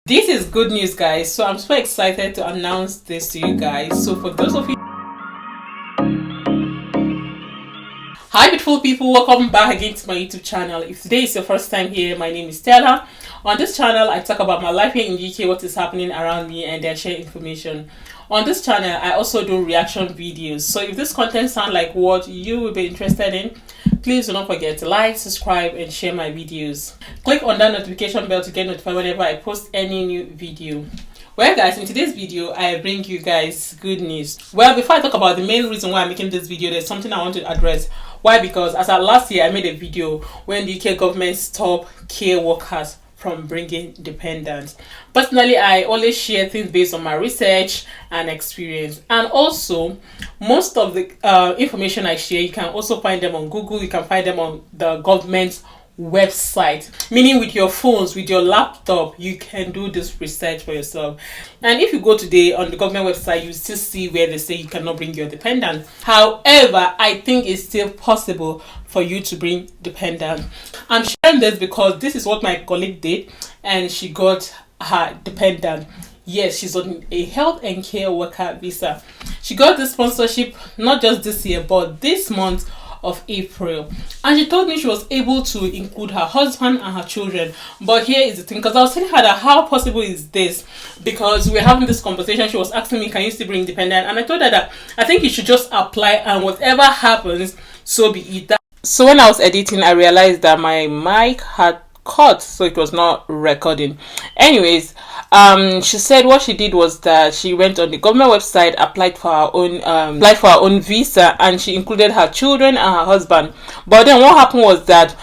This is good news, guys. So I'm so excited to announce this to you guys. So for those of you, hi beautiful people, welcome back again to my YouTube channel. If today is your first time here, my name is Stella. On this channel I talk about my life here in the UK, what is happening around me, and I share information. On this channel I also do reaction videos, so if this content sounds like what you will be interested in, please do not forget to like, subscribe and share my videos. Click on that notification bell to get notified whenever I post any new video. Well guys, in today's video I bring you guys good news. Well, before I talk about the main reason why I'm making this video, there's something I want to address. Why? Because as at last year I made a video when the UK government stopped care workers from bringing dependents. Personally, I always share things based on my research and experience, and also most of the information I share, you can also find them on Google, you can find them on the government's website, meaning with your phones, with your laptop, you can do this research for yourself. And if you go today on the government website, you still see where they say you cannot bring your dependent. However, I think it's still possible for you to bring dependent. I'm sharing this because this is what my colleague did, and she got her dependent. Yes, she's on a health and care worker visa. She got the sponsorship not just this year but this month of April, and she told me she was able to include her husband and her children. But here is the thing, because I was telling her that how possible is this, because we were having this conversation. She was asking me, can you still bring dependent? And I told her that I think you should just apply, and whatever happens, so be it. So when I was editing, I realized that my mic had cut, so it was not recording. Anyways, she said what she did was that she went on the government website, applied for her own visa, and she included her children and her husband. But then what happened was that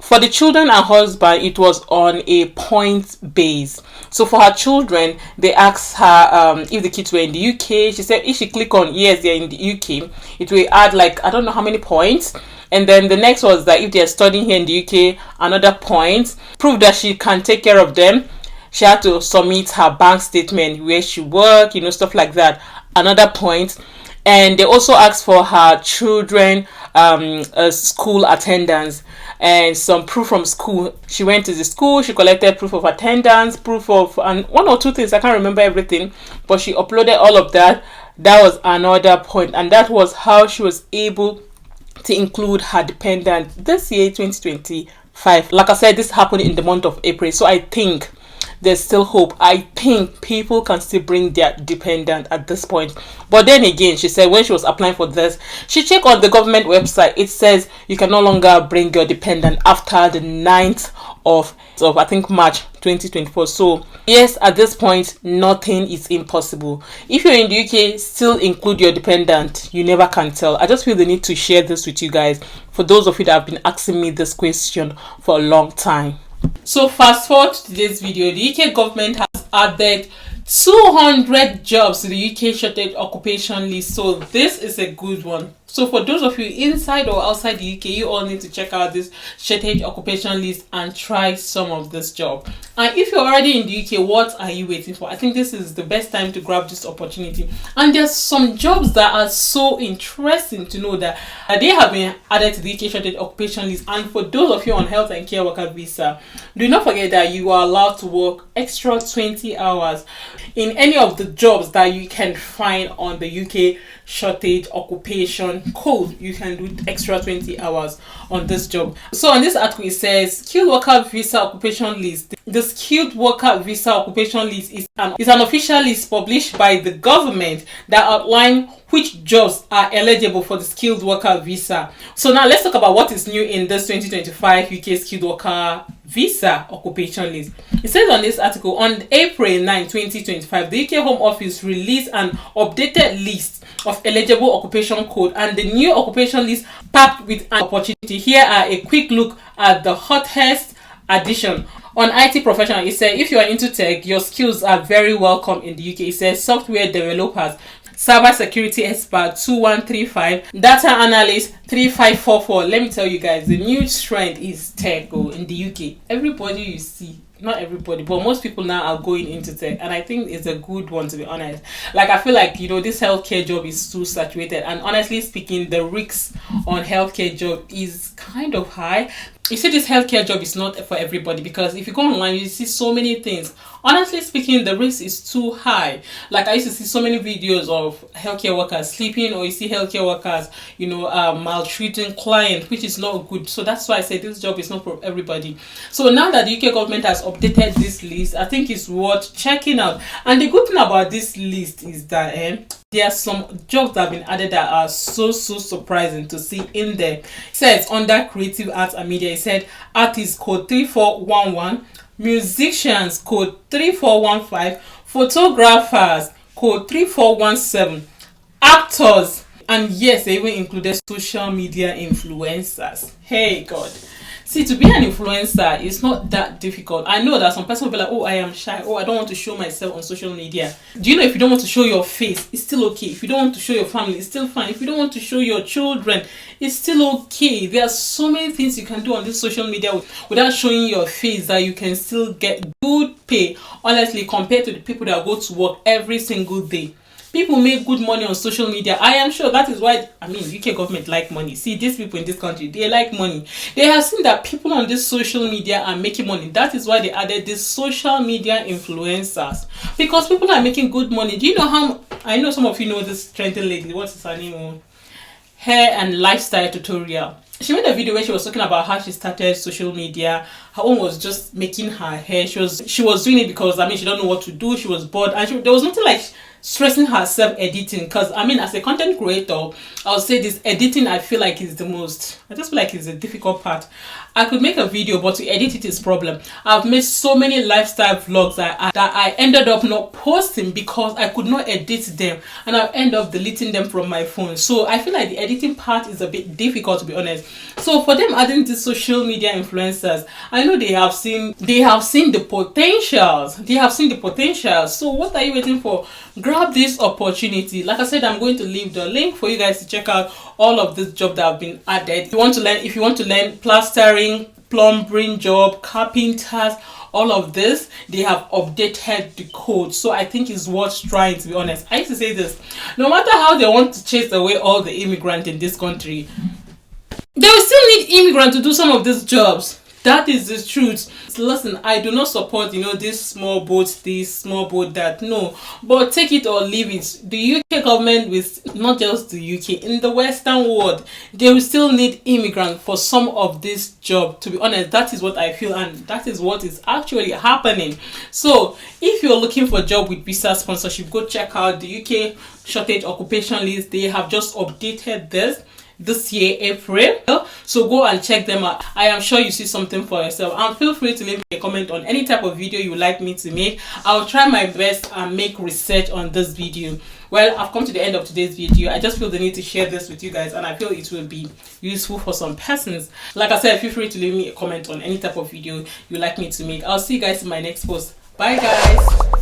for the children and husband, it was on a point base. So for her children, they asked her if the kids were in the UK. She said if she click on yes, they're in the UK, it will add like I don't know how many points. And then the next was that if they're studying here in the UK, another point. Prove that she can take care of them. She had to submit her bank statement, where she work, stuff like that. Another point. And they also asked for her children school attendance and some proof from school. She went to the school, she collected proof of attendance, proof of and one or two things, I can't remember everything, but she uploaded all of that. That was another point, and that was how she was able to include her dependent this year, 2025. Like I said, this happened in the month of April, so I think there's still hope. I think people can still bring their dependent at this point. But then again, she said when she was applying for this, she checked on the government website. It says you can no longer bring your dependent after the 9th of I think March 2024. So yes, at this point nothing is impossible. If you're in the UK, still include your dependent. You never can tell. I just feel the need to share this with you guys, for those of you that have been asking me this question for a long time. So fast forward to today's video, the UK government has added 200 jobs to the UK shortage occupation list. So this is a good one. So for those of you inside or outside the UK, you all need to check out this shortage occupation list and try some of this job. And if you're already in the UK, what are you waiting for? I think this is the best time to grab this opportunity. And there's some jobs that are so interesting to know that they have been added to the UK shortage occupation list. And for those of you on health and care worker visa, do not forget that you are allowed to work extra 20 hours in any of the jobs that you can find on the UK shortage occupation code. You can do extra 20 hours on this job. So on this article it says skilled worker visa occupation list. The skilled worker visa occupation list is an official list published by the government that outline which jobs are eligible for the skilled worker visa. So now let's talk about what is new in this 2025 UK skilled worker visa occupation list. It says on this article, on April 9, 2025, the UK Home Office released an updated list of eligible occupation code, and the new occupation list packed with an opportunity. Here are a quick look at the hottest addition. On IT professional, it says if you are into tech, your skills are very welcome in the UK. It says software developers, cyber security expert 2135, data analyst 3544. Let me tell you guys, the new trend is tech in the UK. Everybody you see, not everybody, but most people now are going into tech, and I think it's a good one, to be honest. Like, I feel like, this healthcare job is too saturated, and honestly speaking, the risks on healthcare job is kind of high. you see, this healthcare job is not for everybody, because if you go online you see so many things. Honestly speaking, the risk is too high. Like I used to see so many videos of healthcare workers sleeping, or you see healthcare workers, you know, maltreating clients, which is not good. So that's why I say this job is not for everybody. So now that the UK government has updated this list, I think it's worth checking out. And the good thing about this list is that there are some jobs that have been added that are so surprising to see in there. It says under creative arts and media, it said artists code 3411, musicians code 3415, photographers code 3417, actors, and yes, they even included social media influencers. Hey God. See, to be an influencer is not that difficult. I know that some person will be like, oh, I am shy. Oh, I don't want to show myself on social media. Do you know if you don't want to show your face, it's still okay. If you don't want to show your family, it's still fine. If you don't want to show your children, it's still okay. There are so many things you can do on this social media without showing your face that you can still get good pay. Honestly, compared to the people that go to work every single day. People make good money on social media. I am sure that is why, I mean, UK government like money. See, these people in this country, they like money. They have seen that people on this social media are making money. That is why they added these social media influencers, because people are making good money. Do you know how, I know some of you know this trendy lady, what's her name? Hair and lifestyle tutorial. She made a video where she was talking about how she started social media. Her own was just making her hair. She was doing it because, I mean, she don't know what to do. She was bored, and there was nothing like stressing herself editing. Because I mean, as a content creator, I'll say this, editing I feel like is the most, I just feel like it's the difficult part. I could make a video, but to edit it is problem. I've made so many lifestyle vlogs that I ended up not posting because I could not edit them, and I end up deleting them from my phone. So I feel like the editing part is a bit difficult, to be honest. So for them adding the social media influencers, I know they have seen the potentials. They have seen the potential. So what are you waiting for? Grab this opportunity. Like I said, I'm going to leave the link for you guys to check out all of this job that have been added. If you want to learn plastering, plumbing job, carpenters, all of this, they have updated the code. So I think it's worth trying, to be honest. I used to say this, no matter how they want to chase away all the immigrants in this country, they will still need immigrants to do some of these jobs. That is the truth. Listen, I do not support, you know, this small boat, that. No, but take it or leave it. The UK government, with not just the UK, in the Western world, they will still need immigrants for some of this job. To be honest, that is what I feel, and that is what is actually happening. So if you're looking for a job with visa sponsorship, go check out the UK shortage occupation list. They have just updated this year, April. So go and check them out. I am sure you see something for yourself, and feel free to leave me a comment on any type of video you would like me to make. I'll try my best and make research on this video. Well, I've come to the end of today's video. I just feel the need to share this with you guys, and I feel it will be useful for some persons. Like I said, feel free to leave me a comment on any type of video you'd like me to make. I'll see you guys in my next post. Bye guys.